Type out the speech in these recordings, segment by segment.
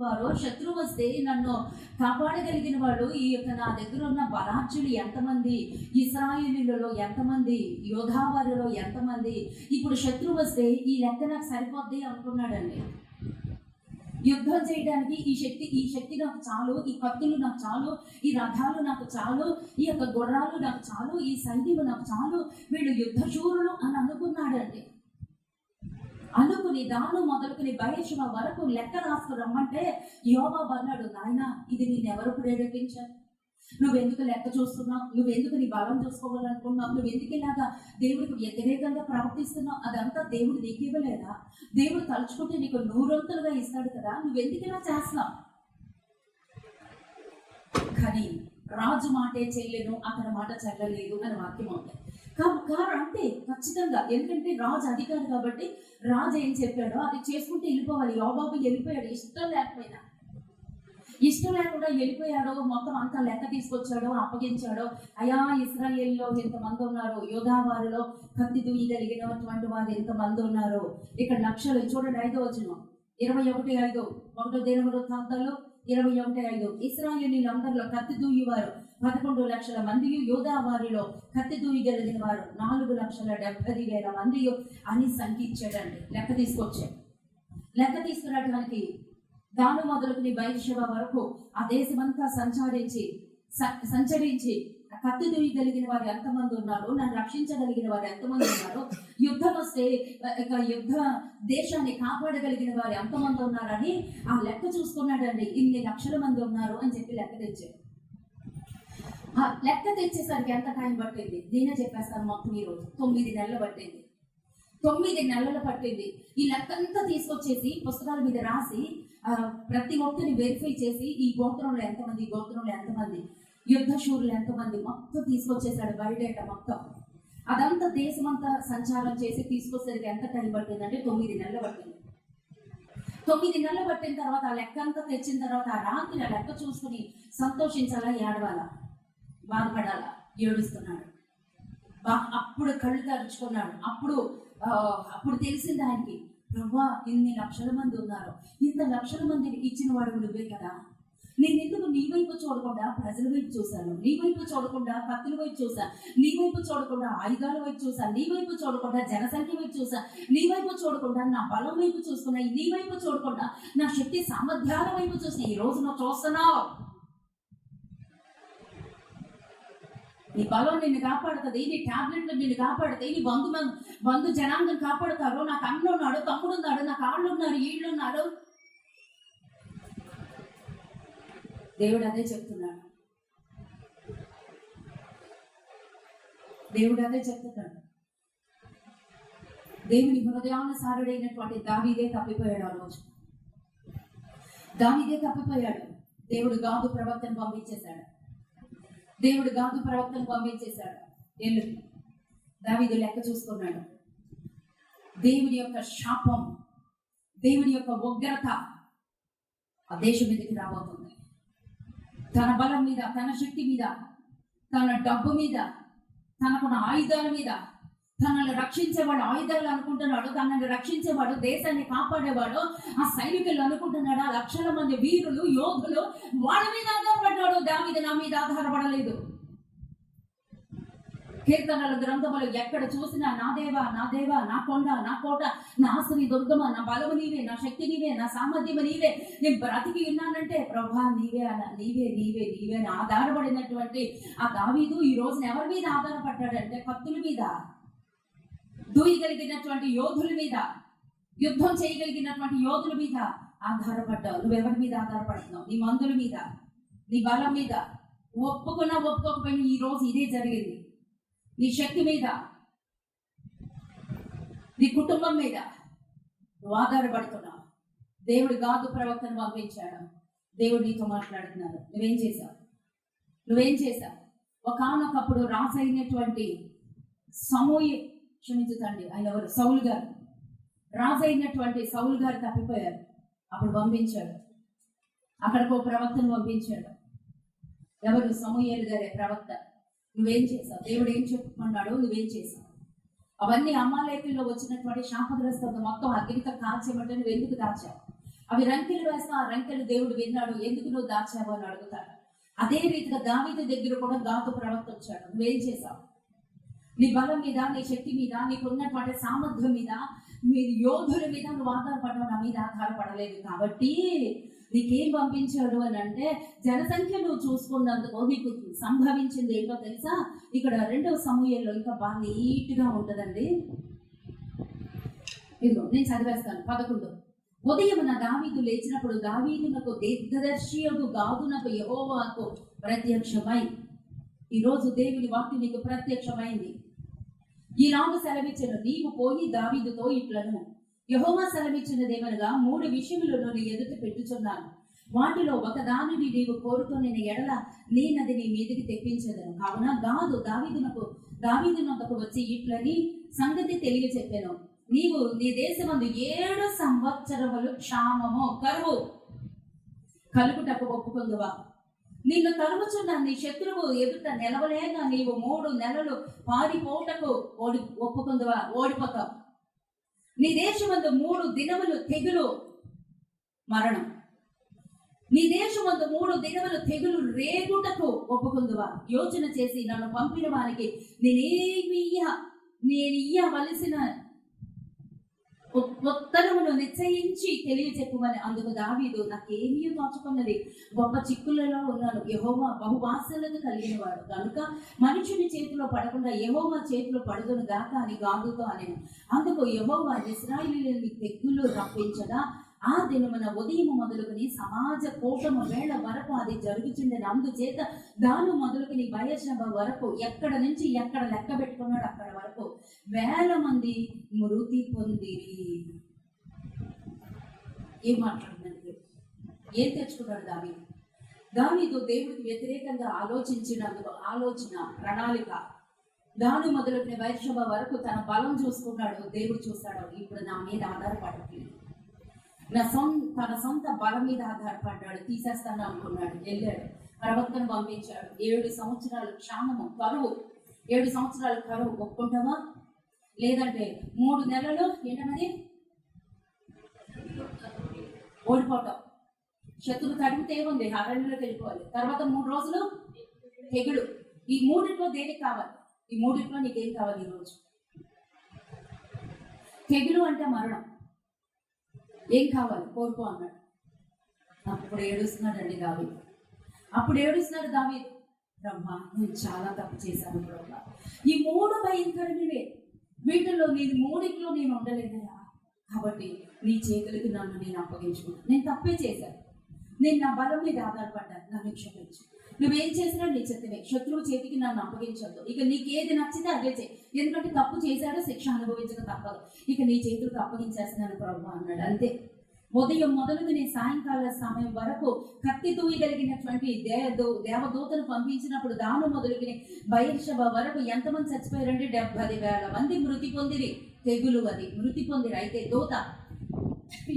వారు శత్రువు వస్తే నన్ను కాపాడగలిగిన వాడు ఈ యొక్క నా దగ్గర ఉన్న బలార్జులు ఎంతమంది, ఇశ్రాయేలీయులలో ఎంతమంది, యోధావారిలో ఎంతమంది, ఇప్పుడు శత్రువు వస్తే ఈ లెక్క నాకు సరిపోద్ది అనుకున్నాడండి. యుద్ధం చేయడానికి ఈ శక్తి నాకు చాలు, ఈ కత్తులు నాకు చాలు, ఈ రథాలు నాకు చాలు, ఈ యొక్క గుర్రాలు నాకు చాలు, ఈ సైన్యము నాకు చాలు, వీళ్ళు యుద్ధశూరులు అని అనుకున్నాడండి. అనుకుని దాను మొదలుకుని బయర్షెబా వరకు లెక్క రాసుకు రమ్మంటే యోవాబు అన్నాడు, నాయనా ఇది నేనెవరు ప్రేరేపించారు? నువ్వెందుకు లెక్క చూస్తున్నావు? నువ్వెందుకు నీ బలం చూసుకోవాలనుకున్నావు? నువ్వెందుకు ఇలాగా దేవుడికి వ్యతిరేకంగా ప్రవర్తిస్తున్నావు? అదంతా దేవుడు నీకు ఇవ్వలేదా? దేవుడు తలుచుకుంటే నీకు నూరొంతులుగా ఇస్తాడు కదా, నువ్వెందుకు ఇలా చేస్తున్నావు? కానీ రాజు మాటే చెల్లెను, అతని మాట చెల్లలేదు అని వాక్యం అవుతాయి. కారణం అంతే ఖచ్చితంగా, ఎందుకంటే రాజు అధికారి కాబట్టి రాజు ఏం చెప్పాడో అది చేసుకుంటే వెళ్ళిపోవాలి. యోవాబు వెళ్ళిపోయాడు, ఇష్టం లేకుండా వెళ్ళిపోయాడో, మొత్తం అంతా లెక్క తీసుకొచ్చాడో, అప్పగించాడో. అయా ఇశ్రాయేల్లో ఎంతమంది ఉన్నారు, యోధావారిలో కత్తి దూయగలిగినటువంటి వారు ఎంతమంది ఉన్నారు. ఇక్కడ లక్షలు చూడండి, 5వ వచనం 21:5, 1 దినవృత్తాంతాలు 21:5. ఇశ్రాయేలీయులందరిలో కత్తి దూయేవారు 11 లక్షల మంది, యోధావారిలో కత్తి దూయగలిగిన వారు 4,70,000 మంది అని సంఖ్య ఇచ్చాడండి. లెక్క తీసుకురావడానికి దాను మొదలుకుని బయర్షెబా వరకు ఆ దేశమంతా సంచరించి కత్తి దూయగలిగిన వారు ఎంతమంది ఉన్నారు, నన్ను రక్షించగలిగిన వారు ఎంతమంది ఉన్నారు, యుద్ధం వస్తే యుద్ధ దేశాన్ని కాపాడగలిగిన వారు ఎంతమంది ఉన్నారని ఆ లెక్క చూసుకున్నాడండి. ఇన్ని లక్షల మంది ఉన్నారు అని చెప్పి లెక్క తెచ్చాడు. ఆ లెక్క తెచ్చేసరికి ఎంత టైం పట్టింది నేనే చెప్పేస్తాను. మొత్తం ఈరోజు 9 నెలలు పట్టింది. 9 నెలలు పట్టింది. ఈ లెక్కంతా తీసుకొచ్చేసి పుస్తకాల మీద రాసి ప్రతి ఒక్కరిని వెరిఫై చేసి ఈ గోత్రంలో ఎంతమంది, ఈ గోత్రంలో ఎంతమంది, యుద్ధశూరులు ఎంతమంది, మొత్తం తీసుకొచ్చేసాడు బయట మొత్తం. అదంతా దేశమంతా సంచారం చేసి తీసుకొచ్చేసరికి ఎంత టైం పట్టిందంటే 9 నెలలు పట్టింది. 9 నెలలు పట్టిన తర్వాత ఆ లెక్క అంతా తెచ్చిన తర్వాత ఆ రాత్రి ఆ లెక్క చూసుకుని సంతోషించాలా, ఏడవాలా, బాధపడాలా? ఏడుస్తున్నాడు. అప్పుడు కళ్ళు తెరుచుకున్నాడు. అప్పుడు తెలిసింది ఆయనకి, ప్రభువా ఇన్ని లక్షల మంది ఉన్నారు, ఇంత లక్షల మందిని ఇచ్చిన వాడు నువ్వే కదా. నేను ఎందుకు నీ వైపు చూడకుండా ప్రజల వైపు చూశాను, నీ వైపు చూడకుండా కత్తుల వైపు చూశాను, నీ వైపు చూడకుండా ఆయుధాల వైపు చూశాను, నీ వైపు చూడకుండా జనసంఖ్య వైపు చూశాను, నీ వైపు చూడకుండా నా బలం వైపు చూసుకున్నా, నీ వైపు చూడకుండా నా శక్తి సామర్థ్యాల వైపు చూసిన ఈ రోజు నువ్వు చూస్తున్నావు. నీ బలం నిన్ను కాపాడుతుంది, నీ టాబ్లెట్లు నిన్ను కాపాడుతాయి, నీ బంధు జనాంగం కాపాడుతారు. నాకు అన్న ఉన్నాడు, తమ్ముడు ఉన్నాడు, నాకు ఆళ్ళు ఉన్నారు, వీళ్ళు ఉన్నారు. దేవుడు అదే చెప్తున్నాడు. దేవుని హృదయానుసారుడైనటువంటి దావీదే తప్పిపోయాడు. ఆ రోజు దావీదే తప్పిపోయాడు. దేవుడు గాదు ప్రవక్తను పంపించేశాడు. ఎల్లు దావీదు లెక్క చూసుకున్నాడు. దేవుని యొక్క శాపం, దేవుని యొక్క ఉగ్రత ఆ దేశం మీదకి రాబోతుంది. తన బలం మీద, తన శక్తి మీద, తన డబ్బు మీద, తనకున్న ఆయుధాల మీద, తనని రక్షించేవాడు ఆయుధాలు అనుకుంటున్నాడు, తనని రక్షించేవాడు, దేశాన్ని కాపాడేవాడు ఆ సైనికులు అనుకుంటున్నాడు. ఆ లక్షల మంది వీరులు, యోధులు వాళ్ళ మీద ఆధారపడ్డాడు. దావీదు నా మీద ఆధారపడలేదు. కీర్తనల గ్రంథములు ఎక్కడ చూసినా నా దేవా, నా దేవా, నా కొండ, నా కోట, నా ఆశ్రయ దుర్గమ, నా బలము నీవే, నా శక్తి నీవే, నా సామర్థ్యము నీవే, నేను బ్రతికి ఉన్నానంటే ప్రభా నీవే అని ఆధారపడినటువంటి ఆ దావీదు ఈ రోజున ఎవరి మీద ఆధారపడ్డాడంటే కత్తుల మీద, దూయగలిగినటువంటి యోధుల మీద, యుద్ధం చేయగలిగినటువంటి యోధుల మీద ఆధారపడ్డావు. నువ్వెవరి మీద ఆధారపడుతున్నావు? నీ మందుల మీద, నీ బలం మీద. ఒప్పుకున్నా ఒప్పుకోకపోయినా ఈ రోజు ఇదే జరిగింది. నీ శక్తి మీద, నీ కుటుంబం మీద నువ్వు ఆధారపడుతున్నావు. దేవుడు గాదు ప్రవక్తను పంపించాడు. దేవుడు నీతో మాట్లాడుతున్నాడు. నువ్వేం చేశావు? ఒకానొకప్పుడు రాజు అయినటువంటి క్షమించుతండి, ఆయన ఎవరు? సౌలు గారు. రాజు అయినటువంటి సౌలు గారు తప్పిపోయారు. అప్పుడు పంపించాడు, అక్కడికి ప్రవక్తను పంపించాడు. ఎవరు? సమూయేలు గారే ప్రవక్త. నువ్వేం చేసావు? దేవుడు ఏం చెప్పమన్నాడు, నువ్వేం చేసావు? అవన్నీ అమాలేకుల్లో వచ్చినటువంటి శాపగ్రస్తం మొత్తం అగ్నితో కాల్చేయమంటే నువ్వు ఎందుకు దాచావు? అవి రంకెలు వేస్తా, ఆ రంకెలు దేవుడు విన్నాడు, ఎందుకు నువ్వు దాచావు అని అడుగుతాడు. అదే రీతిగా దావీదు దగ్గర కూడా గాతు ప్రవక్త వచ్చాడు. నువ్వేం చేశావు? నీ బలం మీద, నీ శక్తి మీద, నీకున్నటువంటి సామర్థ్యం మీద, మీ యోధుల మీద నువ్వు ఆధారపడడం, నా మీద ఆధారపడలేదు. కాబట్టి నీకేం పంపించాడు అని అంటే, జనసంఖ్య నువ్వు చూసుకున్నందుకు నీకు సంభవించింది ఏంటో తెలుసా? ఇక్కడ 2వ సమూయేలులో ఇంకా బాగా నీట్గా ఉంటుందండి. ఇదిగో నేను చదివేస్తాను. 11. ఉదయమున దావీదు లేచినప్పుడు దావీదునకు దీర్ఘదర్శియగు గాదునకు యెహోవాకు ప్రత్యక్షమై, ఈరోజు దేవుని వాక్యం నీకు ప్రత్యక్షమైంది. ఈలాగు సెలవిచ్చెను, నీవు పోయి దావీదుతో ఇట్లను, యెహోవా సెలవిచ్చినదేమనగా 3 విషయములను నీ ఎదుట పెట్టుచున్నాను. వాటిలో ఒకదానిని నీవు కోరుకుని ఎడల నేనది నీ మీదకి తెప్పించేదను. కావున గాదు దావీదునొద్దకు వచ్చి ఇట్లని సంగతి తెలియచెప్పాను. నీవు నీ దేశమందు 7 సంవత్సరములు క్షామము, కరువు కలుగుటకు ఒప్పుకుందువా? నిన్ను తరుముచున్న నీ శత్రువు ఎదుట నిలవలేక నీవు 3 నెలలు పారిపోటకు ఒప్పుకుందువా? ఓడిపోతావు. నీ దేశమందు 3 దినములు తెగులు, మరణం. నీ దేశమందు 3 దినములు తెగులు రేగుటకు ఒప్పుకుందువా? యోచన చేసి నన్ను పంపిన వారికి నేను ఇయ్యవలసిన ఉత్తరమును నిశ్చయించి తెలియచెప్పమని. అందుకు దావీదు, నాకేమీ తోచుకున్నది, గొప్ప చిక్కులలో ఉన్నాను. యెహోవా బహుభాషలను కలిగిన వాడు కనుక మనుషుని చేతిలో పడకుండా యెహోవా చేతిలో పడుదును గాక అని గాదుతో అనెను. అందుకు యెహోవా ఇశ్రాయేలీయులని తెగులు రప్పించగా ఆ దినమున ఉదయం మొదలుకుని సమాజ కూటము వేళ వరకు అది జరుగుచుండెను. అందుచేత దాను మొదలుకుని బయర్షెబ వరకు, ఎక్కడ నుంచి ఎక్కడ లెక్క పెట్టుకున్నాడు అక్కడ వరకు 1000 మంది మృతి పొందిరి. ఏం మాట్లాడుతున్నాడు? ఏం తెచ్చుకున్నాడు దావీదు? దేవుడికి వ్యతిరేకంగా ఆలోచించినందుకు ఆలోచన, ప్రణాళిక. దాను మొదలుకుని బయర్షెబ వరకు తన బలం చూసుకున్నాడు. దేవుడు చూస్తాడు, ఇప్పుడు నా మీద ఆధారపడట్లేదు, తన సొంత బలం మీద ఆధారపడ్డాడు. తీసేస్తాను అనుకున్నాడు. వెళ్ళాడు, ప్రవక్తను పంపించాడు. 7 సంవత్సరాలు క్షామము, కరువు. 7 సంవత్సరాలు కరువు ఒప్పుకుంటావా? లేదంటే 3 నెలలు ఏంటన్నది ఓడిపోవటం. శత్రువు తడిపితే ఉంది, అరణ్యంలోకి వెళ్ళిపోవాలి. తర్వాత 3 రోజులు తెగులు. ఈ 3 దేనికి కావాలి? ఈ 3 నీకేం కావాలి ఈరోజు? తెగులు అంటే మరణం. ఏం కావాలి? కోరుకో అన్నాడు. అప్పుడు ఏడుస్తున్నాడండి దావీదు. బ్రహ్మ, నేను చాలా తప్పు చేశాను బ్రహ్మ. ఈ 3 భయంకరమైనవే, వీటిల్లో నేను 3 నేను ఉండలేదయా. కాబట్టి నీ చేతులకి నన్ను నేను అప్పగించుకున్నాను. నేను తప్పే చేశాను, నేను నా బలం మీద ఆధారపడ్డాను, నన్ను క్షమించు. నువ్వేం చేసినా నీ చేతివే, శత్రువు చేతికి నన్ను అప్పగించద్దు. ఇక నీకేది నచ్చితే అదే చేయి, ఎందుకంటే తప్పు చేశాడో శిక్ష అనుభవించక తప్పదు. ఇక నీ చేతులకు అప్పగించేస్తున్నాను ప్రభు అన్నాడు. అంతే. ఉదయం మొదలుగుని సాయంకాల సమయం వరకు కత్తి తూయగలిగినటువంటి దేవదూతను పంపించినప్పుడు దాను మొదలుగుని బయర్షెబ వరకు ఎంతమంది చచ్చిపోయారంటే 70,000 మంది మృతి పొందిరి. తెగులు అది మృతి పొందిరి. అయితే దూత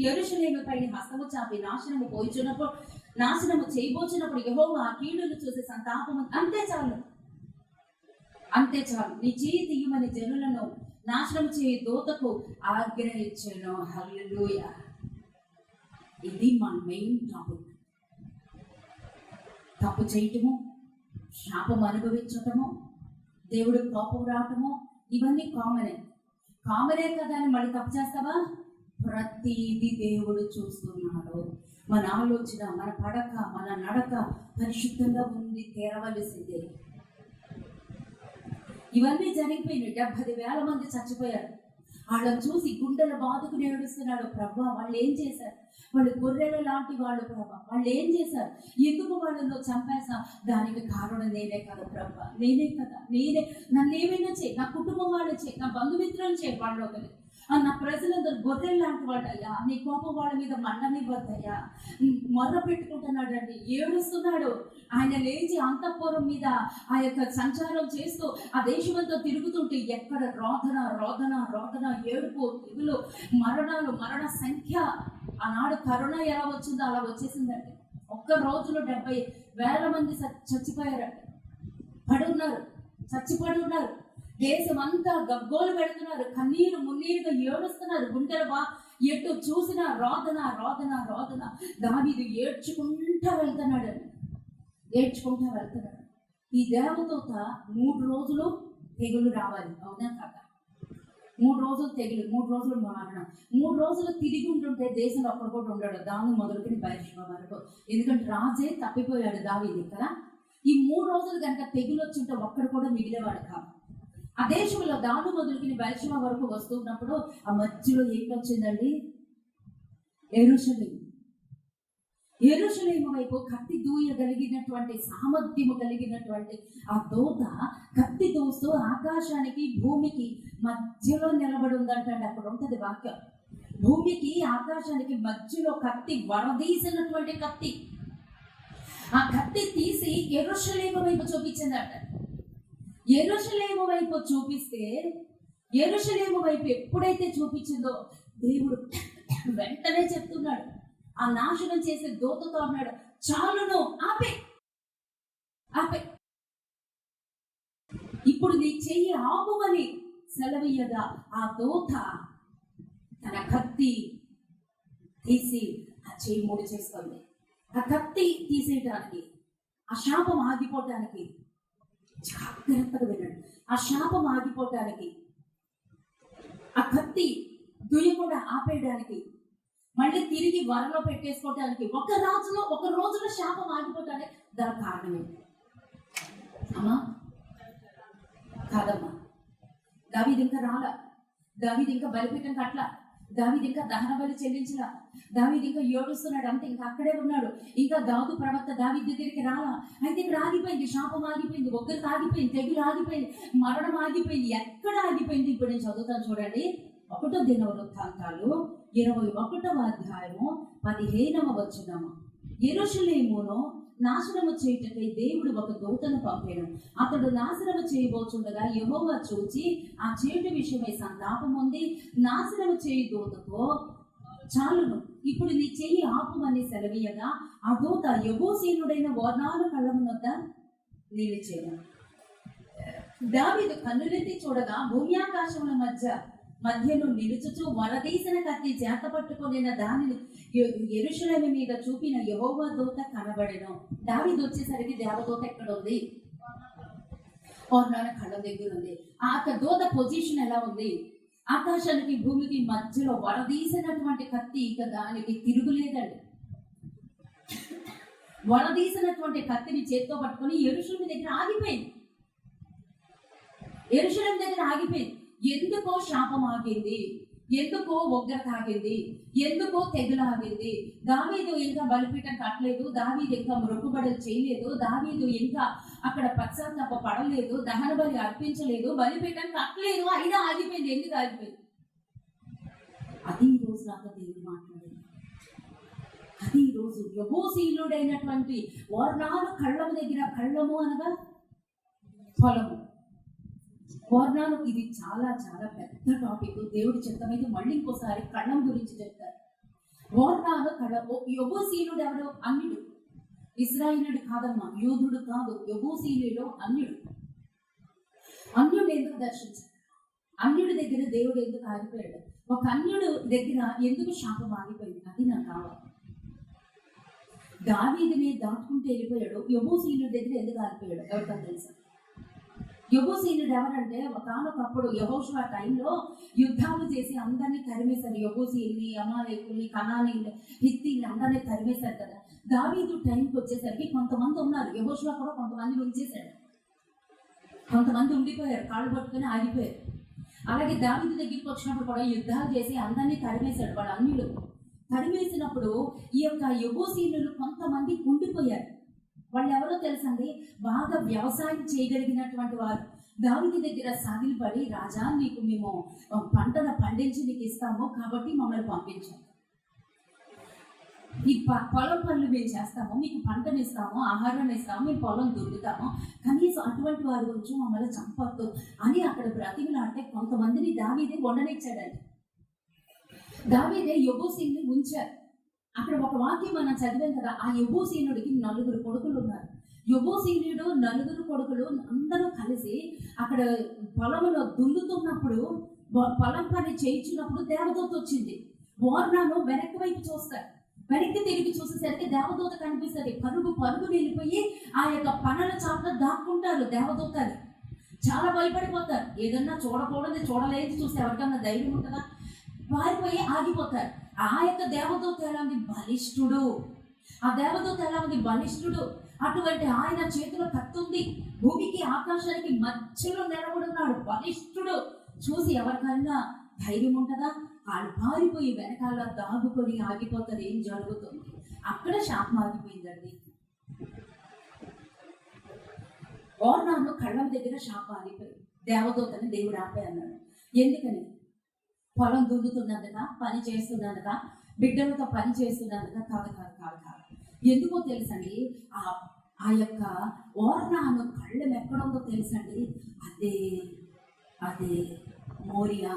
యెరూషలేము పైన హస్తము చాపి నాశనము చేయబోచినప్పుడు యెహోవా ఆ కీడును చూసి సంతాపము. అంతే చాలు. నీ చేయి తీయమని జనులను నాశనం చేయ దూతకు ఆజ్ఞ ఇచ్చెను. హల్లెలూయా. ఇది మన మెయిన్ టాపిక్. తప్పు చేయటము, శాపం అనుభవించటము, దేవుడు కోపం రావటము, ఇవన్నీ కామనే కదా అని మళ్ళీ తప్పు చేస్తావా? ప్రతిదీ దేవుడు చూస్తున్నాడు. మన ఆలోచన, మన పడక, మన నడక పరిశుద్ధంగా ఉంది, తీరవలసిందే. ఇవన్నీ జరిగిపోయినాయి. 70,000 మంది చచ్చిపోయారు. వాళ్ళని చూసి గుండెలు బాదుకుని ఏడుస్తున్నాడు. ప్రభా, వాళ్ళు ఏం చేశారు? వాళ్ళు గొర్రెల లాంటి వాళ్ళు ప్రభా, వాళ్ళు ఏం చేశారు? ఎందుకు వాళ్ళను చంపేసా? దానికి కారణం నేనే కదా ప్రభా, నేనే. నన్ను ఏమైనా చేయి, నా కుటుంబం వాళ్ళు చేయి, నా బంధుమిత్రులు చేయి, వాళ్ళు ఒకరి నా ప్రజలందరూ గొర్రెలు లాంటి వాడయ్యా, నీ కోపం వాళ్ళ మీద మండనివ్వద్దయ్యా. మొర్ర పెట్టుకుంటున్నాడు అండి, ఏడుస్తున్నాడు. ఆయన లేచి అంతఃపురం మీద ఆ యొక్క సంచారం చేస్తూ ఆ దేశమంతా తిరుగుతుంటే ఎక్కడ రోదన, ఏడుపు, తెగులు, మరణాలు, మరణ సంఖ్య. ఆనాడు కరోనా ఎలా వచ్చిందో అలా వచ్చేసిందండి. ఒక్క రోజులో 70,000 మంది చచ్చిపోయారండి. చచ్చిపడి ఉన్నారు. దేశం అంతా గగ్గోలు పెడుతున్నారు, కన్నీరు మున్నీరుగా ఏడుస్తున్నారు. ఎటు చూసినా రోదన రోదన రోదన. దావీదు ఏడ్చుకుంటా వెళ్తున్నాడు. ఈ దేవదూత 3 రోజులు తెగులు రావాలి, అవునా కాదా? 3 రోజులు తెగులు, 3 రోజులు మరణం, 3 రోజులు తిరిగి ఉంటుంటే దేశంలో ఒక్కడు కూడా ఉండడు, దాని మొదలుకొని బయర్షెబా వరకు. ఎందుకంటే రాజే తప్పిపోయాడు దావీదు కదా. ఈ 3 రోజులు కనుక తెగులు వచ్చింటే ఒక్కడు కూడా మిగిలేవాడు కాదు. ఆ దేశంలో దాను మొదలుకొని బయర్షెబా వరకు వస్తున్నప్పుడు ఆ మధ్యలో ఏంటొచ్చిందండి? యెరూషలేము వైపు కత్తి దూయగలిగినటువంటి సామర్థ్యము కలిగినటువంటి ఆ దూత కత్తి దూస్తూ ఆకాశానికి భూమికి మధ్యలో నిలబడి ఉందంటండి. అక్కడ ఉంటది వాక్యం. భూమికి ఆకాశానికి మధ్యలో కత్తి, వరదీసినటువంటి కత్తి. ఆ కత్తి తీసి యెరూషలేము వైపు చూపించిందట. యెరూషలేము వైపు చూపిస్తే, యెరూషలేము వైపు ఎప్పుడైతే చూపించిందో దేవుడు వెంటనే చెప్తున్నాడు, ఆ నాశనం చేసే దూతతో అన్నాడు, చాలును, ఆపే. ఇప్పుడు నీ చెయ్యి ఆపుమని సెలవీయగా ఆ దూత తన కత్తి తీసి ఆ చెయ్యి ముడి చేసుకుంది. ఆ కత్తి తీసేయడానికి, ఆ శాపం ఆగిపోవటానికి, జాగ్రత్తగా వినండి, ఆ శాపం ఆగిపోవటానికి, ఆ కత్తి దుయ్యకుండా ఆపేయడానికి, మళ్ళీ తిరిగి వరలో పెట్టేసుకోవటానికి, ఒక రోజులో శాపం ఆగిపోవటానికి దానికి కారణమే. అమ్మా కాదమ్మా, దావీదు ఇంకా రాలా, దావీదు ఇంకా బలిపీఠం కట్ల, దావీదు ఇంకా దహన బలి చెల్లించలా, దావీదు ఇంకా ఏడుస్తున్నాడు, అంతే ఇంకా అక్కడే ఉన్నాడు. ఇంకా గాదు ప్రవక్త దావీదు దగ్గరికి రాలా. అయితే ఇక్కడ ఆగిపోయింది, శాపం ఆగిపోయింది, ఒక్కరికి ఆగిపోయింది, తెగులు ఆగిపోయింది, మరణం ఆగిపోయింది. ఎక్కడ ఆగిపోయింది? ఇప్పుడు నేను చదువుతాను చూడండి. 1 దినవృత్తాంతాలు 21వ అధ్యాయము 15వ వచనము. యెరూషలేమును నాశనము చేయుటకై దేవుడు ఒక దూతను పంపాడు. అతడు నాశనము చేయబోచుండగా యెహోవా చూచి ఆ చేటు విషయమై సంతాపం ఉంది. నాశనము చేయి దూతతో, చాలును, ఇప్పుడు నీ చెయ్యి ఆపుమని సెలవీయగా ఆ దూత యెబూసీయుడైన ఓర్నాను కళ్ళమునొద్ద నిలిచెను. దావీదు కన్నులెత్తి చూడగా భూమి ఆకాశముల మధ్యలో నిలుచుచు వరదీసిన కత్తి చేత పట్టుకొనిన దానిని యెరూషలేము మీద చూపిన యెహోవా దూత కనబడెను. దావీదు వచ్చేసరికి దేవదూత ఎక్కడ ఉంది? ఓర్నాను కళ్ళ దగ్గర ఉంది. ఆ దూత పొజిషన్ ఎలా ఉంది? ఆకాశానికి భూమికి మధ్యలో వరదీసినటువంటి కత్తి, ఇక దానికి తిరుగులేదండి. వరదీసినటువంటి కత్తిని చేత్తో పట్టుకొని యెరూషలేము దగ్గర ఆగిపోయింది. ఎందుకో శాపం ఆగింది, ఎందుకో ఉగ్రత ఆగింది, ఎందుకో తెగులు ఆగింది. దావీదు ఇంకా బలిపీఠం కట్టలేదు, దావీదు ఇంకా మొక్కుబడులు చేయలేదు, దావీదు ఇంకా అక్కడ పశ్చాత్తాప పడలేదు, దహన బలి అర్పించలేదు, బలిపీఠం కట్టలేదు, అయినా ఆగిపోయింది. ఎందుకు ఆగిపోయింది? అది ఈ రోజు నాకు దేవుడు మాట్లాడింది. అది ఈ రోజు యెబూసీయుడైనటువంటి ఓర్నాను కళ్ళము దగ్గర, కళ్ళము అనగా పొలము, ఓర్నాను. ఇది చాలా చాలా పెద్ద టాపిక్. దేవుడి చిత్తమైతే మళ్ళీ ఇంకోసారి కళ్ళం గురించి చెప్తారు. ఓర్నాను యెబూసీయుడు ఎవడు? అన్యుడు, ఇశ్రాయేలుడు కాదమ్మా, యూదుడు కాదు, యెబూసీయుడు అన్యుడు. అన్యుడు ఎందుకు దర్శించాడు? అన్యుడి దగ్గర దేవుడు ఎందుకు ఆగిపోయాడు? ఒక అన్యుడు దగ్గర ఎందుకు శాపం ఆగిపోయింది? అది నాకు కావాలి. దావీదుని దాటుకుంటూ వెళ్ళిపోయాడు, యెబూసీయుడి దగ్గర ఎందుకు ఆగిపోయాడు? ఎవరికన్నా తెలుసా? యెబూసీయుడు ఎవరంటే, ఒకనొకప్పుడు యెహోషువ టైంలో యుద్ధాలు చేసి అందరినీ తరిమేశారు. యెబూసీయుల్ని, అమాలేకుల్ని, కనానీయుల్ని, హిత్తీల్ని అందరినీ తరిమేశారు కదా. దావీదు టైంకి వచ్చేసరికి కొంతమంది ఉన్నారు, యెహోషువ కూడా కొంతమంది ఉంచేశాడు, కొంతమంది ఉండిపోయారు, కాళ్ళు పట్టుకొని ఆగిపోయారు. అలాగే దావీదు దగ్గరికి వచ్చినప్పుడు కూడా యుద్ధాలు చేసి అందరినీ తరిమేశాడు. వాడు అన్యుడు. తరిమేసినప్పుడు ఈ యొక్క యెబూసీయులు కొంతమంది ఉండిపోయారు. వాళ్ళు ఎవరో తెలుసండి? బాగా వ్యవసాయం చేయగలిగినటువంటి వారు. దావీదు దగ్గర సాగిలపడి, రాజా నీకు మేము పంటను పండించి నీకు ఇస్తాము, కాబట్టి మమ్మల్ని పంపించాము, ఈ పొలం పనులు మేము చేస్తాము, మీకు పంటను ఇస్తాము, ఆహారాన్ని ఇస్తాము, మేము పొలం దున్నుతాము, కనీసం అటువంటి వారి గురించి మమ్మల్ని చంపొద్దు అని అక్కడ బ్రతిమలాడితే కొంతమందిని దావీదే ఉండనిచ్చాడండి. దావీదే యెబూసీయుల్ని ఉంచారు. అక్కడ ఒక వాక్యం మనం చదివాం కదా, ఆ యెబూసీయుడికి 4 కొడుకులు ఉన్నారు. యెబూసీయుడు 4 కొడుకులు అందరూ కలిసి అక్కడ పొలంలో దున్నుతున్నప్పుడు, పొలం పని చేయించినప్పుడు దేవదూత వచ్చింది. ఓర్నాను వెనక్కి వైపు చూస్తాడు. వెనక్కి తిరిగి చూసేసరికి దేవదూత కనిపిస్తుంది. పరుగు వెళ్ళిపోయి ఆ యొక్క పనుల చాటున దాక్కుంటారు దేవదూతని. చాలా భయపడిపోతారు. ఏదన్నా చూడకూడదు చూడలేదు చూస్తే ఎవరికన్నా ధైర్యం ఉంటుందా? పారిపోయి ఆగిపోతారు. ఆ యొక్క దేవదూత ఎలా ఉంది? బలిష్ఠుడు. ఆ దేవదూత ఎలా ఉంది? బలిష్ఠుడు. అటువంటి ఆయన చేతిలో కత్తుంది. భూమికి ఆకాశానికి మధ్యలో నిలబడున్నాడు. బలిష్ఠుడు. చూసి ఎవరికైనా ధైర్యం ఉంటుందా? వాళ్ళు పారిపోయి వెనకాల దాగుకొని ఆగిపోతారు. ఏం జరుగుతుంది? అక్కడ శాపం ఆగిపోయిందండి. ఓర్నాను కళ్ళ దగ్గర శాపం ఆగిపోయింది. దేవదూతని దేవుడు ఆపే అన్నాడు. ఎందుకని? పొలం దున్నుతున్నందుక, పని చేస్తున్నందుక, బిడ్డలతో పని చేస్తున్నందుక కాదు. ఎందుకో తెలుసండి, ఆ యొక్క ఓర్నాను కళ్ళం ఎక్కడుందో తెలుసండి. అదే మోరియా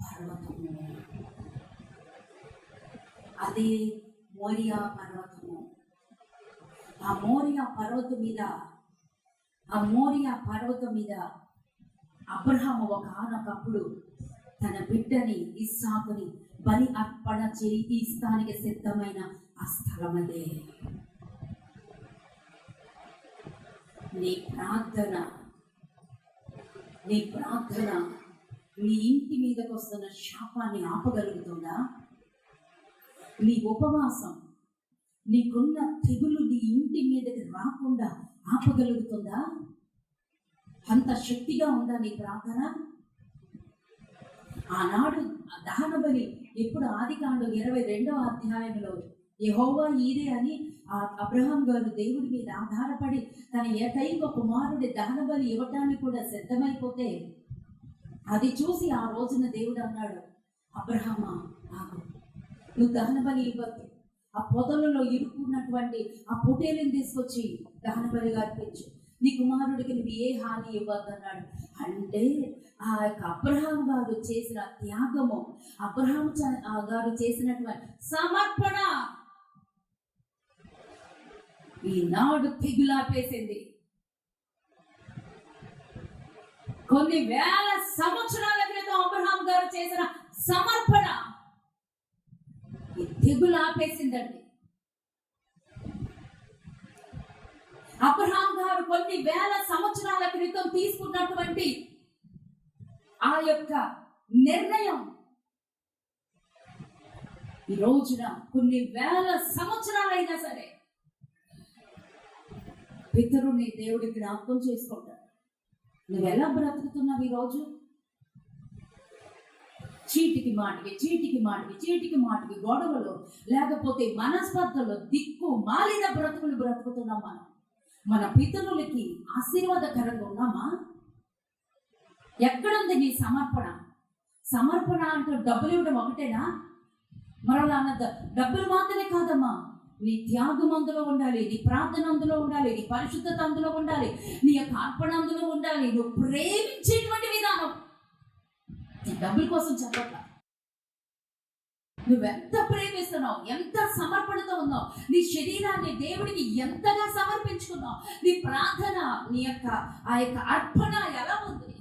పర్వతము. అదే మోరియా పర్వతము. ఆ మోరియా పర్వతం మీద అబ్రహాము ఒకనొకప్పుడు తన బిడ్డని ఇస్సాకుని బలి అర్పణ చేయిస్తానికి సిద్ధమైన ఆ స్థలం అదే. నీ ప్రార్థన నీ ఇంటి మీదకి వస్తున్న శాపాన్ని ఆపగలుగుతుందా? నీ ఉపవాసం నీకున్న తెగులు నీ ఇంటి మీదకి రాకుండా ఆపగలుగుతుందా? అంత శక్తిగా ఉందా నీ ప్రార్థన? ఆనాడు దహన బలి ఎప్పుడు? ఆదికాండం 22వ అధ్యాయంలో యెహోవా ఈరే అని అబ్రహాం గారు దేవుడి మీద ఆధారపడి తన ఏకైక కుమారుడి దహన బలి ఇవ్వటానికి కూడా సిద్ధమైపోతే అది చూసి ఆ రోజున దేవుడు అన్నాడు, అబ్రహామా ఆగు, నువ్వు దహన బలి ఇవ్వద్దు. ఆ పొదలలో ఇరుక్కున్నటువంటి ఆ పొటేలుని తీసుకొచ్చి దహన బలిగా అర్పించు. నీ కుమారుడికి నువ్వు ఏ హాని ఇవ్వద్దు అన్నాడు. అంటే ఆ యొక్క అబ్రహాం గారు చేసిన త్యాగము, అబ్రహాం గారు చేసినటువంటి సమర్పణ ఈనాడు తెగులాపేసింది. కొన్ని వేల సంవత్సరాల క్రితం అబ్రహాం గారు చేసిన సమర్పణ ఈ తెగులాపేసిందండి. అబ్రహాం గారు కొన్ని వేల సంవత్సరాల క్రితం తీసుకున్నటువంటి ఆ యొక్క నిర్ణయం ఈ రోజున కొన్ని వేల సంవత్సరాలైనా సరే పితరుని దేవుడి జ్ఞాపకం చేసుకుంటాడు. నువ్వు ఎలా బ్రతుకుతున్నావు ఈరోజు? చీటికి మాటికి గొడవలు, లేకపోతే మనస్పర్ధలు, దిక్కు మాలిన బ్రతుకులు బ్రతుకుతున్నాం. మన పితరులకి ఆశీర్వాదకరంగా ఉన్నామా? ఎక్కడుంది నీ సమర్పణ అంటే డబ్బులు ఇవ్వడం ఒకటేనా? మరలా అన్నది డబ్బులు మాత్రమే కాదమ్మా. నీ త్యాగం అందులో ఉండాలి, నీ ప్రార్థన అందులో ఉండాలి, నీ పరిశుద్ధత అందులో ఉండాలి, నీ యొక్క అర్పణ అందులో ఉండాలి. నువ్వు ప్రేమించేటువంటి విధానం. డబ్బుల కోసం చెప్పట్లా. నువ్వెంత ప్రేమిస్తున్నావు, ఎంత సమర్పణతో ఉన్నావు, నీ శరీరాన్ని దేవుడికి ఎంతగా సమర్పించుకున్నావు, నీ ప్రార్థన, నీ యొక్క ఆ యొక్క అర్పణ ఎలా ఉంది?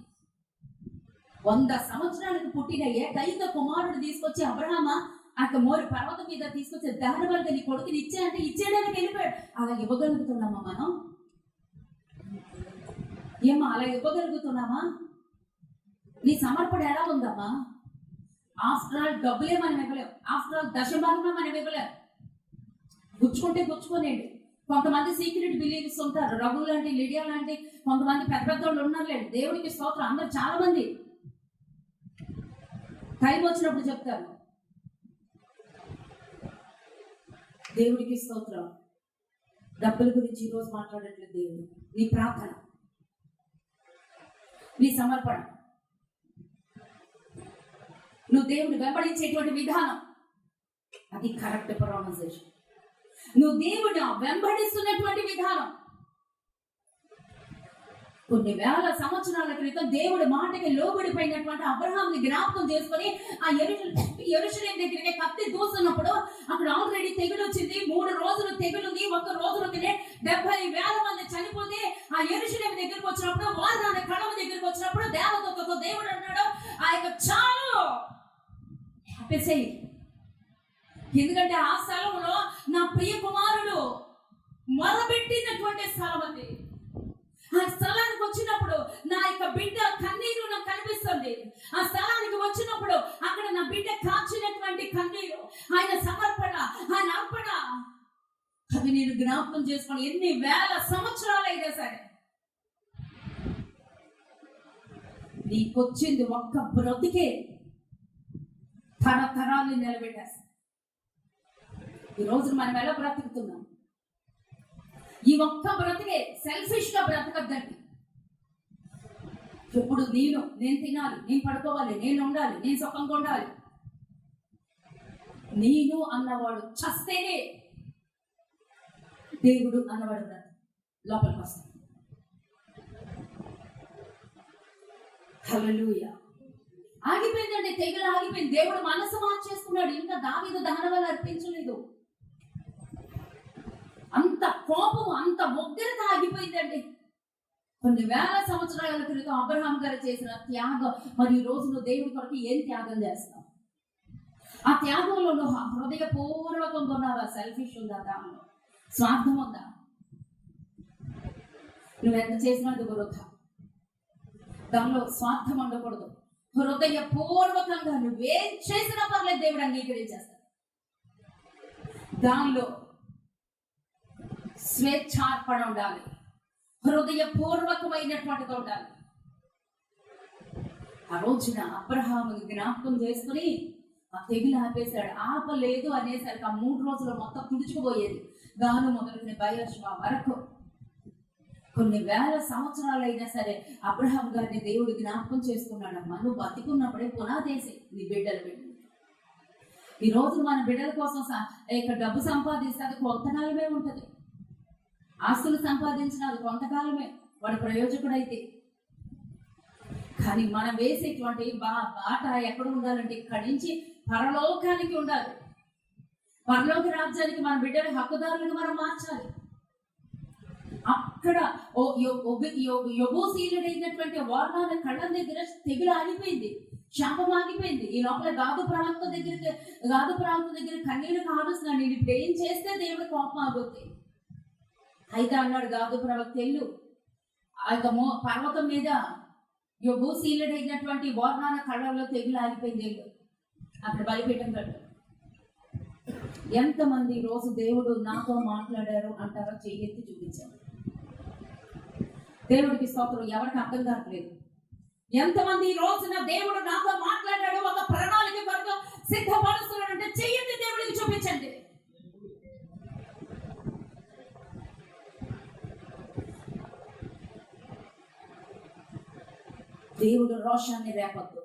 100 సంవత్సరాలకు పుట్టిన ఏకైక కుమారుడు తీసుకొచ్చి అబ్రహామా ఆ మోరి పర్వతం మీద తీసుకొచ్చి దహన బలిగా నీ కొడుకుని ఇచ్చాడంటే ఇచ్చేయడానికి వెళ్ళిపోయాడు. అలా ఇవ్వగలుగుతున్నామా మనం? అలా ఇవ్వగలుగుతున్నామా? నీ సమర్పణ ఎలా ఉందమ్మా? ఆఫ్టర్ ఆల్ డబ్బులే మనం ఇవ్వలేం. ఆఫ్టర్ ఆల్ దశభాగంలో మనం ఇవ్వలేం. గుచ్చుకోనేండి. కొంతమంది సీక్రెట్ బిలీవ్స్ ఉంటారు. రఘు లాంటి, లిడియా లాంటి కొంతమంది పెద్ద వాళ్ళు ఉన్నారులేండి. దేవుడికి స్తోత్రం. అందరు చాలా మంది టైం వచ్చినప్పుడు చెప్తారు. దేవుడికి స్తోత్రం. డబ్బుల గురించి ఈరోజు మాట్లాడట్లేదు దేవుడు. నీ ప్రార్థన, నీ సమర్పణ, నువ్వు దేవుడు వెంబడించేటువంటి విధానం, అది కరెక్ట్ ప్రొనౌన్సియేషన్. నువ్వు దేవుడు వెంబడిస్తున్నటువంటి విధానం. కొన్ని వేల సంవత్సరాల క్రితం దేవుడి మాటకి లోబడిపోయినటువంటి అబ్రహాంని జ్ఞాపకం చేసుకొని ఆ యెరూషలేము దగ్గరికి కత్తి దూస్తున్నప్పుడు అక్కడ ఆల్రెడీ తెగులు వచ్చింది. 3 రోజులు తెగులుంది. 1 రోజులకి 70,000 మంది చనిపోతే ఆ యెరూషలేము దగ్గరికి వచ్చినప్పుడు, వారు కళవ దగ్గరికి వచ్చినప్పుడు దేవదూతతో దేవుడు అన్నాడు, ఆ యొక్క చాలు ఆపేసేయి, ఎందుకంటే ఆ స్థలంలో నా ప్రియ కుమారుడు మొదలుపెట్టినటువంటి స్థలం అది. ఆ స్థలానికి వచ్చినప్పుడు నా యొక్క బిడ్డ కన్నీరు నాకు కనిపిస్తుంది. ఆ స్థలానికి వచ్చినప్పుడు అక్కడ నా బిడ్డ కాచినటువంటి కన్నీరు, ఆయన సమర్పణ, ఆయన అర్పణ, అవి నేను జ్ఞాపకం చేసుకొని ఎన్ని వేల సంవత్సరాలైనా సరే నీకొచ్చింది ఒక్క బ్రతికే తరతరాన్ని నిలబెట్టేస్తా. ఈ రోజు మనం ఎలా బ్రతుకుతున్నాం? ఈ ఒక్క బ్రతికే సెల్ఫిష్ గా బ్రతకద్దండి. ఎప్పుడు నేను తినాలి, నేను పడుకోవాలి, నేను ఉండాలి, నేను సుఖంగా ఉండాలి. నేను అన్నవాడు చస్తేనే దేవుడు అన్నవాడు లోపలికి వస్తాడు. హల్లెలూయా. ఆగిపోయిందండి, తెగులు ఆగిపోయింది. దేవుడు మనసు మార్చేసుకున్నాడు. ఇంకా దావీదు దహన వల్ల అర్పించలేదు. అంత కోపం, అంత ఉగ్రత ఆగిపోయిందండి. కొన్ని వేల సంవత్సరాల క్రితం అబ్రహాం గారు చేసిన త్యాగం, మరి ఈ రోజు నువ్వు దేవుడి కొరకు ఏం త్యాగం చేస్తావు? ఆ త్యాగంలో నువ్వు హృదయపూర్వకంగా ఉన్నావా? సెల్ఫిష్ ఉందా? దానిలో స్వార్థం ఉందా? నువ్వెంత చేసినా అది వృధా. దానిలో స్వార్థం ఉండకూడదు. హృదయపూర్వకంగా నువ్వేం చేసినా పర్లేదు, దేవుడు అంగీకరించేస్తాడు. దానిలో స్వేచ్ఛార్పణ ఉండాలి, హృదయపూర్వకమైనటువంటిది ఉండాలి. ఆ రోజున అబ్రహాముని జ్ఞాపకం చేసుకుని ఆ తెగులు ఆపేశాడు. ఆపలేదు అనేసరికి ఆ 3 రోజులు మొత్తం తుడుచుకుపోయేది. గాను మొదలుకుని బయర్షబ వరకు కొన్ని వేల సంవత్సరాలైనా సరే అబ్రహాం గారిని దేవుడు జ్ఞాపకం చేసుకున్నాడమ్మా. నువ్వు బతికున్నప్పుడే పునాదేసి నీ బిడ్డలు పెట్టి. ఈ రోజు మన బిడ్డల కోసం ఇక డబ్బు సంపాదిస్తే అది కొంతకాలమే ఉంటుంది. ఆస్తులు సంపాదించిన అది కొంతకాలమే, వాడు ప్రయోజకుడైతే. కానీ మనం వేసేటువంటి బాట ఎక్కడ ఉండాలంటే ఇక్కడి నుంచి పరలోకానికి ఉండాలి. పరలోక రాజ్యానికి మన బిడ్డల హక్కుదారులను మనం మార్చాలి. అక్కడ యెబూసీయుడైనటువంటి వార్నాల కళ్ళ దగ్గర తెగులు ఆగిపోయింది, శాపం ఆగిపోయింది. ఈ లోపల గాదు ప్రవక్త దగ్గర కన్నీళ్లు కారుస్తున్నాడు. నేను ఇప్పుడు ఏం చేస్తే దేవుడు కోపం ఆగుతుంది. అయితే అన్నాడు గాదు ప్రవక్త, ఎల్లు ఆ యొక్క పర్వతం మీద యెబూసీయుడైనటువంటి వార్నాల కళ్ళలో తెగులు ఆగిపోయింది, ఎల్లు అక్కడ బలిపీఠం కట్టు. ఎంతమంది రోజు దేవుడు నాతో మాట్లాడారు అంటారో చెయ్యెత్తి చూపించారు. దేవుడికి స్తోత్రం. ఎవరికి అర్థం కావట్లేదు. ఎంతమంది ఈ రోజున దేవుడు నాతో మాట్లాడాడు, ఒక ప్రణాళిక కొరకు సిద్ధపరుస్తున్నాడు అంటే చెయ్యెత్తి దేవుడికి చూపించండి. దేవుడు రోషాన్ని రేపొద్దు.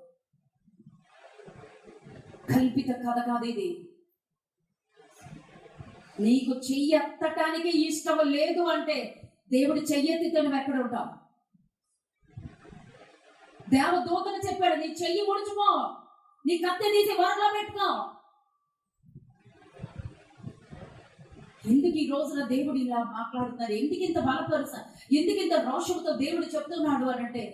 కల్పిత కథ కాదు ఇది. నీకు చెయ్యెత్తటానికి ఇష్టం లేదు అంటే దేవుడు చెయ్యెత్తితో నువ్వు ఎక్కడ ఉంటావు? దేవదూతను చెప్పాడు, నీ చెయ్యి ముడుచుకో, నీ కత్తి తీసి వరలో పెట్టుకో. ఎందుకు ఈ రోజున దేవుడు ఇలా మాట్లాడుతున్నారు? ఎందుకు ఇంత బలపరుస, ఎందుకు ఇంత రోషంతో దేవుడు చెప్తున్నాడు అని అంటే,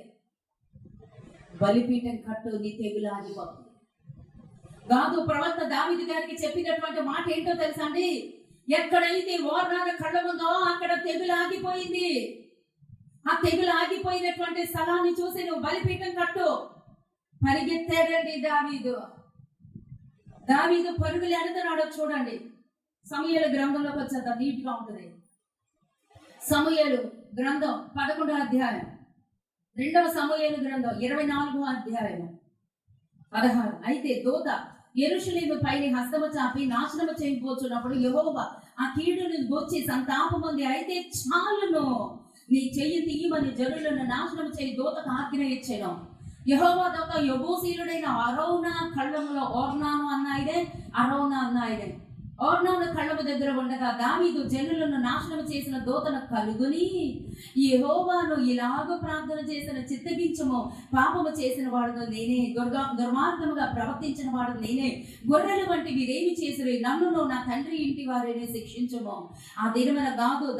బలిపీఠం కట్టు, నీ తెగులు ఆగిపోతుంది. గాదు ప్రవక్త దావీదు గారికి చెప్పినటువంటి మాట ఏంటో తెలుసా అండి? ఎక్కడైతే వార్నాల కళ్ళ ఉందో అక్కడ తెగులు ఆగిపోయింది. ఆ తెగులు ఆగిపోయినటువంటి స్థలాన్ని చూసి నువ్వు బలిపీఠం కట్టు. పరిగెత్తాడండి దావీదు పరుగులు ఎడుతున్నాడో చూడండి. సమూయేలు గ్రంథంలోకి వచ్చేంత నీట్గా ఉంటుంది. సమూయేలు గ్రంథం 11వ అధ్యాయం, 2వ సమూయేలు గ్రంథం 24వ అధ్యాయం 16. అయితే దూత యెరూషలేము పైన హస్తము చాపి నాశనము చేయబోతున్నప్పుడు యెహోవా ఆ కీడును గూర్చి సంతాపముంది. అయితే చాలును, నీ చెయ్యి తీయమని జనులను నాశనం చేయి దూతకు ఆజ్ఞ ఇచ్చాను. యెహోవా దూత యెబూసీయుడైన అరౌనా కళ్ళములో ఓర్నాను అన్నాయిదే ఓర్నాను కళ్ళము దగ్గర ఉండగా దావీదు జనులను నాశనం చేసిన దూతను కలుగుని, యెహోవాను ఇలాగ ప్రార్థన చేసిన చిత్తగించము, పాపము చేసిన వాడు నేనే, దుర్మార్గముగా ప్రవర్తించిన వాడు నేనే, గొర్రెలు వంటి వీరేమి చేసిరి, నన్నును నా తండ్రి ఇంటి వారిని శిక్షించము. ఆ దినమున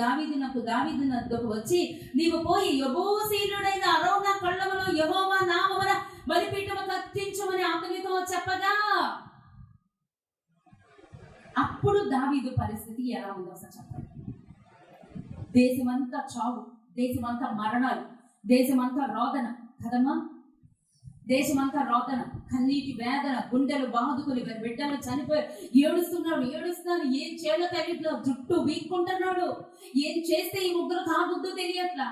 దావీదునకు వచ్చి, నీవు పోయి యెబూసీయుడైన అరౌనా కళ్ళములో యెహోవా నామమున బలిపీఠము కట్టించమని అతనితో చెప్పగా, అప్పుడు దావీదు పరిస్థితి ఎలా ఉందో ఒకసారి చెప్పండి. దేశమంతా చావు, దేశమంతా మరణాలు, దేశమంతా రోదన కదమ్మా, దేశమంతా రోదన, కన్నీటి వేదన, గుండెలు బాదుకుని బిడ్డలు చనిపోయి ఏడుస్తున్నాడు. ఏం చేయాలో తెలియట్లా, జుట్టు వీక్కుంటున్నాడు. ఏం చేస్తే ఈ ముగ్గురు తాగుద్దో తెలియట్లా.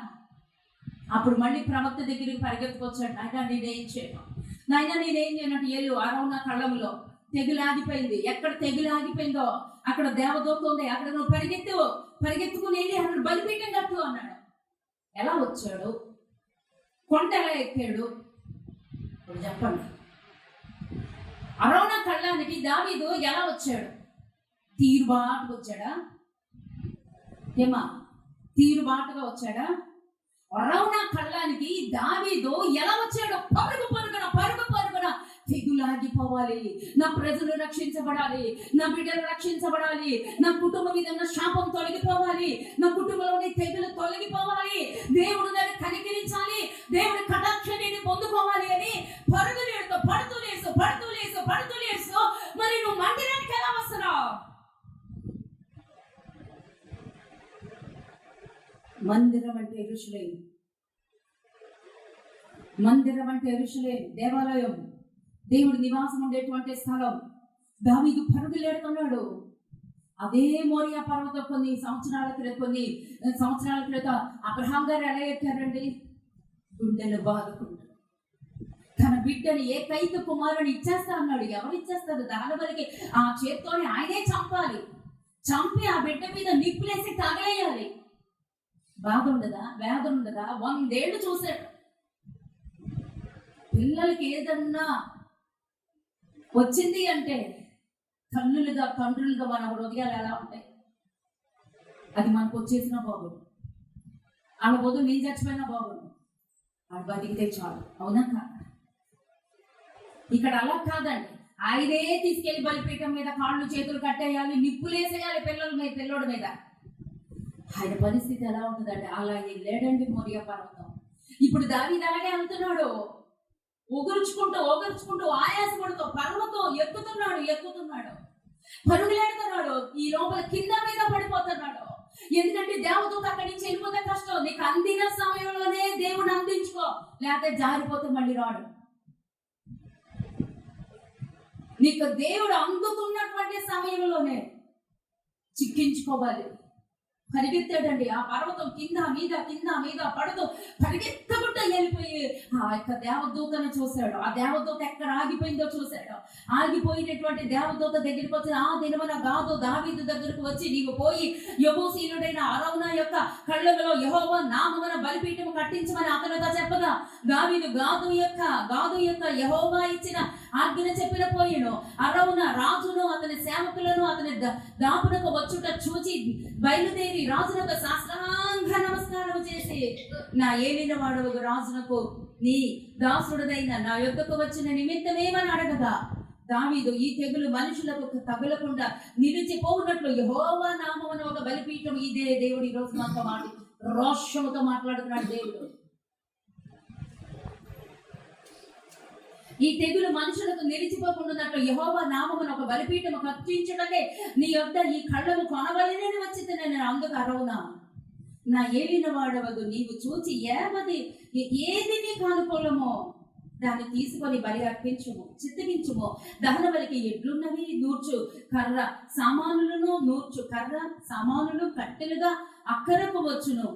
అప్పుడు మళ్ళీ ప్రవక్త దగ్గరికి పరిగెత్తుకొచ్చాడు. నాయన నేనేం చేయను, చేయనట్టు ఏళ్ళు అరౌనా కళ్ళంలో తెగులు ఆగిపోయింది. ఎక్కడ తెగులు ఆగిపోయిందో అక్కడ దేవదూత ఉంది, అక్కడ నువ్వు పరిగెత్తుకుని వెళ్ళి అక్కడ బలిపీఠం కట్టు అన్నాడు. ఎలా వచ్చాడు, కొండ ఎలా ఎక్కాడు ఇప్పుడు చెప్పండి. అరౌనా కళ్ళానికి దావీదు ఎలా వచ్చాడు? తీరుబాటుగా వచ్చాడా? ఏమా తీరుబాటుగా వచ్చాడా? అరౌనా కళ్ళానికి దావీదు ఎలా వచ్చాడు? పరుగున తెగులాగిపోవాలి, నా ప్రజలు రక్షించబడాలి, నా బిడ్డలు రక్షించబడాలి, నా కుటుంబం మీద ఉన్న శాపం తొలగిపోవాలి, నా కుటుంబంలోని తెగులు తొలగిపోవాలి, దేవుడు దాన్ని కనికరించాలి, దేవుడి కటాక్షాన్ని పొందుకోవాలి అని పడుతూ లేసు మరి నువ్వు మందిరానికి ఎలా వస్తున్నావు? మందిరం అంటే యెరూషలేము, దేవాలయం, దేవుడి నివాసం ఉండేటువంటి స్థలం. దావీదు పరుగులేడుతున్నాడు. అదే మోరియా పర్వతం కొన్ని సంవత్సరాల క్రితం అబ్రహాం గారు ఎలా ఎక్కారండి? గుండెలు బాదుకుంటారు. తన బిడ్డని ఏకైక కుమారుని ఇచ్చేస్తా అన్నాడు. ఎవరు ఇచ్చేస్తారు? దానబలికి ఆ చేత్తోని ఆయనే చంపాలి, చంపి ఆ బిడ్డ మీద నిప్పులేసి తగలేయాలి. బాధ ఉండదా? వేదన ఉండదా? 100 ఏళ్ళు చూశాడు. పిల్లలకి ఏదన్నా వచ్చింది అంటే తండ్రులుగా మన హృదయాలు ఎలా ఉంటాయి? అది మనకు వచ్చేసినా బాగుండు, వాళ్ళ బదులు నేను చచ్చిపోయినా బాగుండు, వాడు బతికితే చాలు. అవునా కాదు? ఇక్కడ అలా కాదండి. ఆయనే తీసుకెళ్లి బలిపీఠం మీద కాళ్ళు చేతులు కట్టేయాలి, నిప్పులేసేయాలి పిల్లోడి మీద. ఆయన పరిస్థితి ఎలా ఉంటుందంటే అలా లేడండి మోరియా పర్వతం. ఇప్పుడు దావీదు అలాగే వెళ్తున్నాడు, ఓగరుచుకుంటూ ఆయాసపడుతూ పర్వతం ఎక్కుతున్నాడు, పరుగులేడుతున్నాడు. ఈ లోపల కింద మీద పడిపోతున్నాడు. ఎందుకంటే దేవదూత అక్కడి నుంచి వెళ్ళిపోతే కష్టం. నీకు అందిన సమయంలోనే దేవుడు అందించుకో, లేకపోతే జారిపోతే మళ్ళీ రాడు. నీకు దేవుడు అందుతున్నటువంటి సమయంలోనే చిక్కించుకోవాలి. పరిగెత్తాడండి. ఆ పర్వతం కింద మీద పడుతూ పరిగెత్తకుండా వెళ్ళిపోయి ఆ యొక్క దేవదూతను చూశాడు. ఆ దేవదూత ఎక్కడ ఆగిపోయిందో చూశాడు. ఆగిపోయినటువంటి దేవదూత దగ్గరికి వచ్చి ఆ దినమున గాదు దావీదు దగ్గరకు వచ్చి నీవు పోయి యెబూసీయుడైన అరౌనా యొక్క కళ్ళములో యెహోవా నామమున బలిపీఠము కట్టించమని అతనితో చెప్పగా దావీదు గాదు యొక్క యెహోవా ఇచ్చిన ఆజ్ఞ చెప్పిన పోయిను. అరౌనా రాజును అతని సేవకులను అతని దాపునకు వచ్చుట చూచి బయలుదేరి రాజునకు సాష్టాంగ నమస్కారం చేసి, నా ఏలిన వాడు రాజునకు నీ దాసుడైన నా యొద్దకు వచ్చిన నిమిత్తమేమని అడగగా దావీదు ఈ తెగులు మనుషులకు తగులకుండా నిలిచిపోవునట్లు యెహోవా నామమున ఒక బలిపీఠం ఇదే దేవుడు ఈ రోజు మనతో రోషముతో మాట్లాడుతున్నాడు. దేవుడు ఈ తెగులు మనుషులకు నిలిచిపోకుండా యెహోవా నామమున ఒక బలిపీఠము కట్టించుటకే నీ యొద్ద ఈ కళ్ళము కొనవలెనని వచ్చింది. నేను అందుకు అరౌనా నా ఏలిన వాడవదు, నీవు చూచి ఏది నీకు అనుకూలమో దాన్ని తీసుకొని బలి అర్పించుము, చిత్తగించుము. దహన బలికి ఎడ్లున్నవి నూర్చు కర్ర సామానులు కట్టెలుగా అక్కరకు వచ్చును.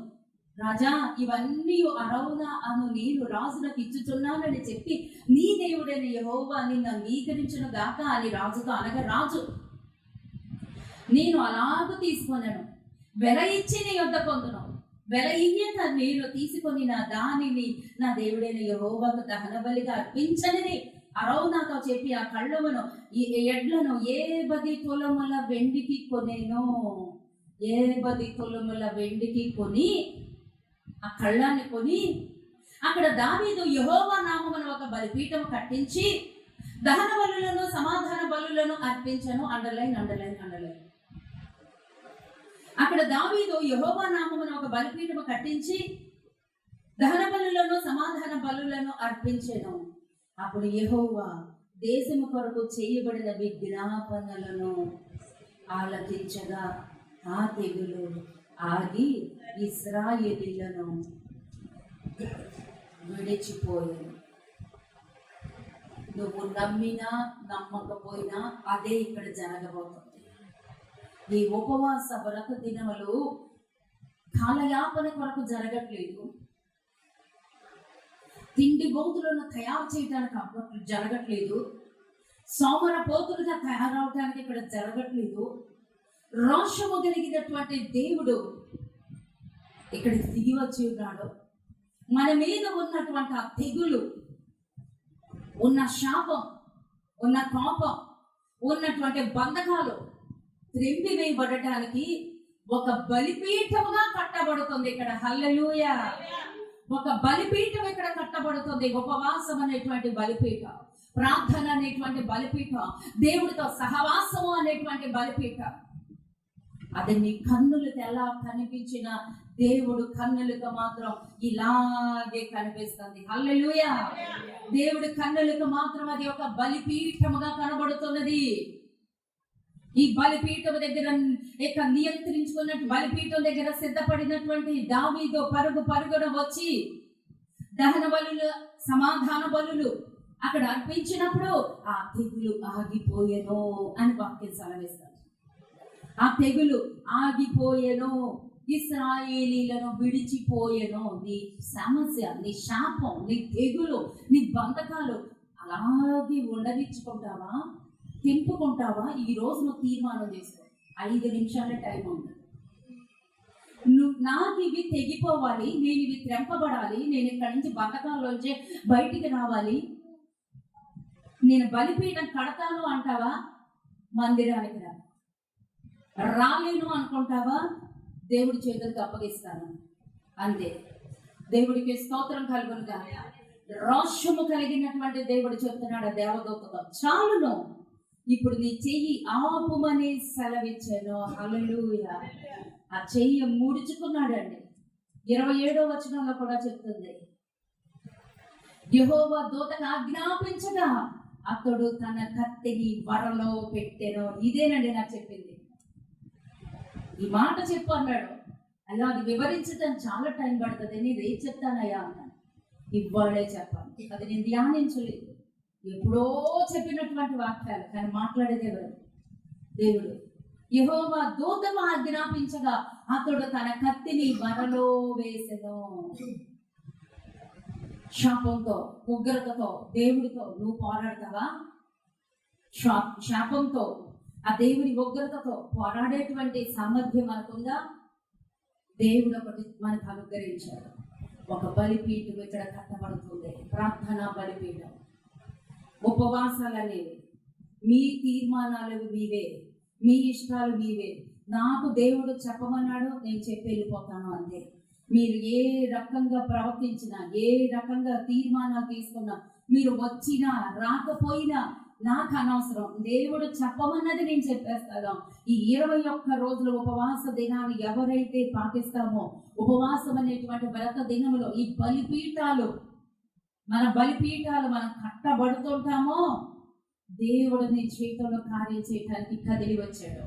రాజా ఇవన్నీ అరౌనా అను నేను రాజులకు ఇచ్చుచున్నానని చెప్పి నీ దేవుడైన యెహోవా నిన్ను అంగీకరించును గాక అని రాజుతో అనగా, రాజు నేను అలాగూ తీసుకొనను, వెల ఇచ్చి నీ యొద్ద పొందును, వెల ఇయ్యక నేను తీసుకొని నా దానిని నా దేవుడైన యెహోవాకు దహన బలిగా అర్పించనని అరౌనాతో చెప్పి ఆ కళ్ళమును ఎడ్లను 10 తులముల వెండికి కొనేను. 10 తులముల వెండికి కొని ఆ కళ్ళాన్ని కొని అక్కడ దావీదు యెహోవా నామమున ఒక బలిపీఠం కట్టించి దహన బలులను సమాధాన బలులను అర్పించను. అండర్లైన్. అక్కడ దావీదు యెహోవా నామమున ఒక బలిపీఠం కట్టించి దహన బలులను సమాధాన బలులను అర్పించెను. అప్పుడు యెహోవా దేశము కొరకు చేయబడిన విజ్ఞాపనలను ఆలకించగా ఆ తెగులు ఆగి ఇశ్రాయేలీయులను విడిచిపోయాను. నువ్వు నమ్మినా నమ్మకపోయినా అదే ఇక్కడ జరగబోతుంది. ఈ ఉపవాస వ్రత దినములు కాలయాపన కొరకు జరగట్లేదు, తిండి బోతులను తయారు చేయడానికి అప్పట్లు జరగట్లేదు, సోమరపోతులుగా తయారవడానికి ఇక్కడ జరగట్లేదు. రోషము కలిగినటువంటి దేవుడు ఇక్కడికి దిగి వచ్చి ఉన్నాడు. మన మీద ఉన్నటువంటి ఆ తెగులు, ఉన్న శాపం, ఉన్న కోపం, ఉన్నటువంటి బంధకాలు త్రెంపి వేయబడటానికి ఒక బలిపీఠముగా కట్టబడుతుంది ఇక్కడ. హల్లెలూయా! ఒక బలిపీఠం ఇక్కడ కట్టబడుతుంది. ఉపవాసం అనేటువంటి బలిపీఠం, ప్రార్థన అనేటువంటి బలిపీఠం, దేవుడితో సహవాసము అనేటువంటి బలిపీఠం. అది నీ కన్నులకు ఎలా కనిపించిన దేవుడు కన్నులకు మాత్రం ఇలాగే కనిపిస్తుంది. హల్లెలూయా! దేవుడి కన్నులకు మాత్రం అది ఒక బలిపీఠముగా కనబడుతున్నది. ఈ బలిపీఠం దగ్గర నియంత్రించుకున్నట్టు బలిపీఠం దగ్గర సిద్ధపడినటువంటి దావీదు పరుగున వచ్చి దహన బలులు, సమాధాన బలులు అక్కడ అర్పించినప్పుడు ఆ తెగులు ఆగిపోయేను అని వాక్యం సెలవిస్తారు. ఆ తెగులు ఆగిపోయేను, ఇశ్రాయేలీలను విడిచిపోయేను. నీ సమస్య, నీ శాపం, నీ తెగులు, నీ బంధకాలు అలాగే ఉండనిచ్చుకుంటావా, తెంపుకుంటావా? ఈ రోజు నువ్వు తీర్మానం చేసుకో. 5 నిమిషాల టైం ఉంది. నాకు ఇవి తెగిపోవాలి, నేను ఇవి త్రెంపబడాలి, నేను ఇక్కడి నుంచి బంధకాల్లోంచి బయటికి రావాలి, నేను బలిపీఠం కడతాను అంటావా? మందిరానికి రాలేను అనుకుంటావా? దేవుడి చేతులకు అప్పగిస్తాను అంతే. దేవుడికి స్తోత్రం కలుగునుగా. రోషము కలిగినటువంటి దేవుడు చెప్తున్నాడు దేవదూతతో, చాలును, ఇప్పుడు నీ చెయ్యి ఆపుమని సెలవిచ్చాను. హల్లెలూయా! ఆ చెయ్యి ముడుచుకున్నాడండి. 27వ వచనంలో కూడా చెప్తుంది, యెహోవా దూతకు ఆజ్ఞాపించగా అతడు తన కత్తిని వరలో పెట్టెను. ఇదేనండి నాకు చెప్పింది. ఈ మాట చెప్పు అన్నాడు. అలా అది వివరించడం చాలా టైం పడుతుంది, నేను ఏం చెప్తానయ్యా అన్నాను. ఇవాళే చెప్పాను, అది నేను ధ్యానించలేదు. ఎప్పుడో చెప్పినటువంటి వాక్యాలు, కానీ మాట్లాడేది ఎవరు? దేవుడు. యెహోవా దూతను ఆజ్ఞాపించగా అతడు తన కత్తిని వరలో వేసెను. శాపంతో, ఉగ్రతతో దేవుడితో నువ్వు పోరాడతావా? శాపంతో, ఆ దేవుని ఉగ్రతతో పోరాడేటువంటి సామర్థ్యం మనకుందా? దేవుడు ఒకటి మనకు అనుగ్రహించాడు. ఒక బలిపీఠం ఇక్కడ కట్టబడుతుంది, ప్రార్థనా బలిపీఠం. ఉపవాసాలు అనేవి మీ తీర్మానాలు మీవే, మీ ఇష్టాలు మీవే. నాకు దేవుడు చెప్పమన్నాడు, నేను చెప్పి వెళ్ళిపోతాను అంతే. మీరు ఏ రకంగా ప్రవర్తించినా, ఏ రకంగా తీర్మానాలు తీసుకున్నా, మీరు వచ్చినా రాకపోయినా నాకు అనవసరం. దేవుడు చెప్పమన్నది నేను చెప్పేస్తాను. ఈ 21 రోజుల ఉపవాస దినాన్ని ఎవరైతే పాటిస్తామో, ఉపవాసం అనేటువంటి వ్రత దినములో ఈ బలిపీఠాలు, మన బలిపీఠాలు మనం కట్టబడుతుంటామో, దేవుడు నీ చేతుల్లో కార్యం చేయడానికి కదిలి వచ్చాడు.